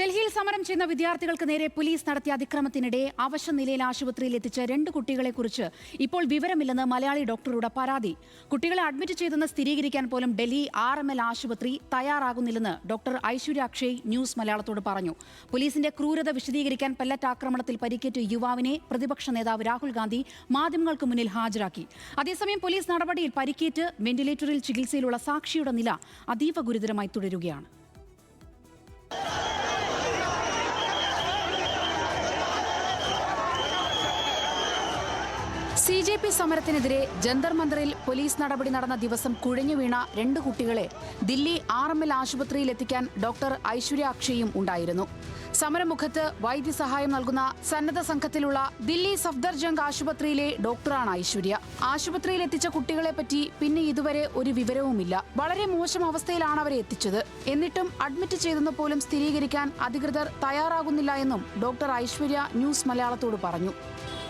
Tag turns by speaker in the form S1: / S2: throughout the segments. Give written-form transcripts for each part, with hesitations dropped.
S1: ഡൽഹിയിൽ സമരം ചെയ്യുന്ന വിദ്യാർത്ഥികൾക്ക് നേരെ പോലീസ് നടത്തിയ അതിക്രമത്തിനിടെ അവശനിലയിൽ ആശുപത്രിയിൽ എത്തിച്ച 2 കുട്ടികളെക്കുറിച്ച് ഇപ്പോൾ വിവരമില്ലെന്ന് മലയാളി ഡോക്ടറുടെ പരാതി. കുട്ടികളെ അഡ്മിറ്റ് ചെയ്തെന്ന് സ്ഥിരീകരിക്കാൻ പോലും ഡൽഹി RML ആശുപത്രി തയ്യാറാകുന്നില്ലെന്ന് ഡോക്ടർ ഐശ്വര്യ അക്ഷയ് ന്യൂസ് മലയാളത്തോട് പറഞ്ഞു. പോലീസിന്റെ ക്രൂരത വിശദീകരിക്കാൻ പെല്ലറ്റ് ആക്രമണത്തിൽ പരിക്കേറ്റ യുവാവിനെ പ്രതിപക്ഷ നേതാവ് രാഹുൽ ഗാന്ധി മാധ്യമങ്ങൾക്ക് മുന്നിൽ ഹാജരാക്കി. അതേസമയം പോലീസ് നടപടിയിൽ പരിക്കേറ്റ് വെന്റിലേറ്ററിൽ ചികിത്സയിലുള്ള സാക്ഷിയുടെ നില അതീവ ഗുരുതരമായി തുടരുകയാണ്. CJP സമരത്തിനെതിരെ ജന്തർ മന്ദറിൽ പോലീസ് നടപടി നടന്ന ദിവസം കുഴഞ്ഞു വീണ 2 കുട്ടികളെ ദില്ലി RML ആശുപത്രിയിൽ എത്തിക്കാൻ ഡോക്ടർ ഐശ്വര്യ അക്ഷയും ഉണ്ടായിരുന്നു. സമരമുഖത്ത് വൈദ്യസഹായം നൽകുന്ന സന്നദ്ധ സംഘത്തിലുള്ള ദില്ലി സഫ്ദർജംഗ് ആശുപത്രിയിലെ ഡോക്ടറാണ് ഐശ്വര്യ. ആശുപത്രിയിൽ എത്തിച്ച കുട്ടികളെപ്പറ്റി പിന്നെ ഇതുവരെ ഒരു വിവരവുമില്ല. വളരെ മോശം അവസ്ഥയിലാണ് അവരെ എത്തിച്ചത്. എന്നിട്ടും അഡ്മിറ്റ് ചെയ്തെന്ന് പോലും സ്ഥിരീകരിക്കാൻ അധികൃതർ തയ്യാറാകുന്നില്ല എന്നും ഡോക്ടർ ഐശ്വര്യ ന്യൂസ് മലയാളത്തോട് പറഞ്ഞു.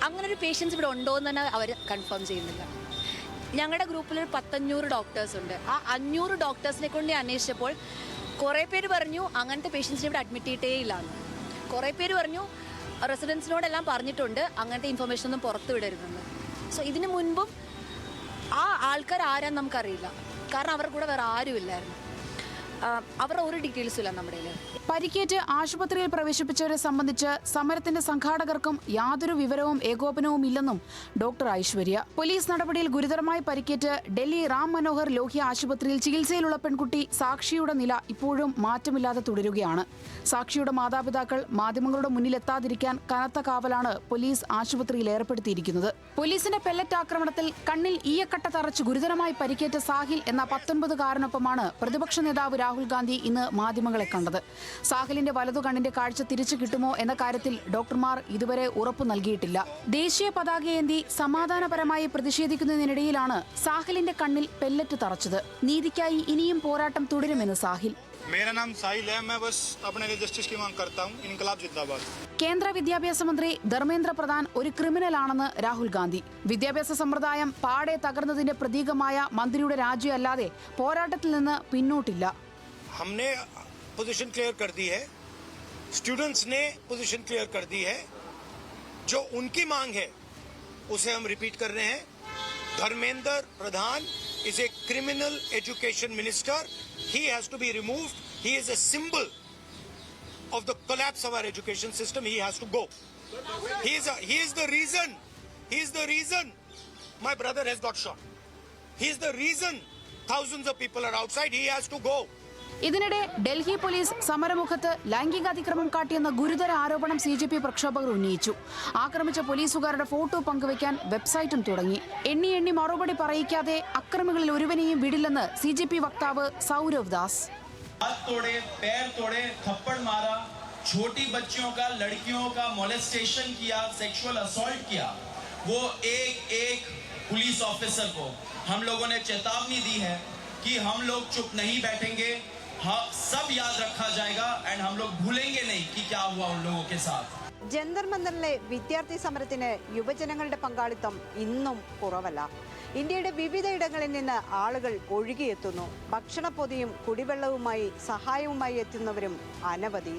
S2: അങ്ങനെ ഒരു പേഷ്യൻസ് ഇവിടെ ഉണ്ടോ എന്ന് തന്നെ അവർ കൺഫേം ചെയ്യുന്നില്ല. ഞങ്ങളുടെ ഗ്രൂപ്പിൽ ഒരു 500 ഡോക്ടേഴ്സ് ഉണ്ട്. ആ 500 ഡോക്ടേഴ്സിനെ കൊണ്ട് അന്വേഷിച്ചപ്പോൾ കുറേ പേര് പറഞ്ഞു അങ്ങനത്തെ പേഷ്യൻസിനെ ഇവിടെ അഡ്മിറ്റ് ചെയ്തിട്ടേ ഇല്ലാന്ന്. കുറേ പേര് പറഞ്ഞു റെസിഡൻസിനോടെല്ലാം പറഞ്ഞിട്ടുണ്ട് അങ്ങനത്തെ ഇൻഫർമേഷൻ ഒന്നും പുറത്തു വിടരുതെന്ന്. സോ ഇതിനു മുൻപും ആ ആൾക്കാർ ആരാന്ന് നമുക്കറിയില്ല. കാരണം അവരുടെ കൂടെ വേറെ ആരുമില്ലായിരുന്നു. അവരുടെ ഒരു ഡീറ്റെയിൽസും ഇല്ല നമ്മുടെ കയ്യിൽ.
S1: പരിക്കേറ്റ് ആശുപത്രിയിൽ പ്രവേശിപ്പിച്ചവരെ സംബന്ധിച്ച് സമരത്തിന്റെ സംഘാടകർക്കും യാതൊരു വിവരവും ഏകോപനവും ഇല്ലെന്നും ഡോക്ടർ ഐശ്വര്യ. പോലീസ് നടപടിയിൽ ഗുരുതരമായി പരിക്കേറ്റ് ഡൽഹി റാം മനോഹർ ലോഹ്യ ആശുപത്രിയിൽ ചികിത്സയിലുള്ള പെൺകുട്ടി സാക്ഷിയുടെ നില ഇപ്പോഴും മാറ്റമില്ലാതെ തുടരുകയാണ്. സാക്ഷിയുടെ മാതാപിതാക്കൾ മാധ്യമങ്ങളുടെ മുന്നിലെത്താതിരിക്കാൻ കനത്ത കാവലാണ് പോലീസ് ആശുപത്രിയിൽ ഏർപ്പെടുത്തിയിരിക്കുന്നത്. പോലീസിന്റെ പെല്ലറ്റ് ആക്രമണത്തിൽ കണ്ണിൽ ഈയക്കട്ട തറച്ച് ഗുരുതരമായി പരിക്കേറ്റ സാഹിൽ എന്ന 19-കാരനൊപ്പമാണ് പ്രതിപക്ഷ നേതാവ് രാഹുൽ ഗാന്ധി ഇന്ന് മാധ്യമങ്ങളെ കണ്ടത്. സാഹിലിന്റെ വലതു കണ്ണിന്റെ കാഴ്ച തിരിച്ചു കിട്ടുമോ എന്ന കാര്യത്തിൽ ഡോക്ടർമാർ ഇതുവരെ ഉറപ്പു നൽകിയിട്ടില്ല. ദേശീയ പതാകയേന്തി സമാധാനപരമായി പ്രതിഷേധിക്കുന്നതിനിടയിലാണ് സാഹിലിന്റെ കണ്ണിൽ പെല്ലറ്റ് തറച്ചത്. നീതിക്കായി ഇനിയും പോരാട്ടം തുടരുമെന്ന് സാഹിൽ.
S3: मेरा नाम साहिल है, मैं बस अपने लिए जस्टिस की मांग करता हूं. इनकलाब जिंदाबाद.
S1: കേന്ദ്ര വിദ്യാഭ്യാസ മന്ത്രി ധർമ്മേന്ദ്ര പ്രധാൻ ഒരു ക്രിമിനലാണെന്ന് രാഹുൽ ഗാന്ധി. വിദ്യാഭ്യാസ സമ്പ്രദായം പാടെ തകർന്നതിന്റെ പ്രതീകമായ മന്ത്രിയുടെ രാജിയല്ലാതെ പോരാട്ടത്തിൽ നിന്ന് പിന്നോട്ടില്ല.
S3: हमने पोजीशन क्लियर कर दी है, स्टूडेंट्स ने पोजीशन क्लियर कर दी है. जो उनकी मांग है उसे हम रिपीट कर रहे हैं. Dharmendra Pradhan is a criminal education minister. He has to be removed. He is a symbol of the collapse of our education system. He has to go. He is the reason my brother has got shot. He is the reason thousands of people are outside. He has to go.
S1: ഇതിനിടെ Delhi police സമരമുഖത്ത് ലൈംഗിക അതിക്രമം കാട്ടിയെന്ന ഗുരുതര ആരോപണം CJP പ്രക്ഷോഭകർ ഉന്നയിച്ചു. ആക്രമിച്ച പോലീസുകാരുടെ photo പങ്കുവയ്ക്കാൻ വെബ്സൈറ്റും തുടങ്ങി. എണ്ണി മറുപടി പറയിക്കാതെ അക്രമികളിൽ ഒരുവനെയും വിടില്ലെന്ന് CJP വക്താവ് സൗരവ് ദാസ്.
S4: छोटी बच्चियों का, लड़कियों का मोलेस्टेशन किया, सेक्सुअल असॉल्ट किया, वो एक पुलिस ऑफिसर को हम लोगों ने चेतावनी दी है कि हम लोग चुप नहीं बैठेंगे. हाँ, सब याद रखा जाएगा एंड हम लोग भूलेंगे नहीं कि क्या हुआ उन लोगों के साथ.
S5: ജന്തർ മന്ദറിലെ വിദ്യാർത്ഥി സമരത്തിന് യുവജനങ്ങളുടെ പങ്കാളിത്തം ഇന്നും കുറവല്ല. ഇന്ത്യയുടെ വിവിധയിടങ്ങളിൽ നിന്ന് ആളുകൾ ഒഴുകിയെത്തുന്നു. ഭക്ഷണപ്പൊതിയും കുടിവെള്ളവുമായി സഹായവുമായി എത്തുന്നവരും അനവധി.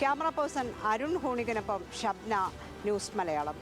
S5: ക്യാമറ പേഴ്സൺ അരുൺ ഹോണികനൊപ്പം ഷബ്ന, ന്യൂസ് മലയാളം.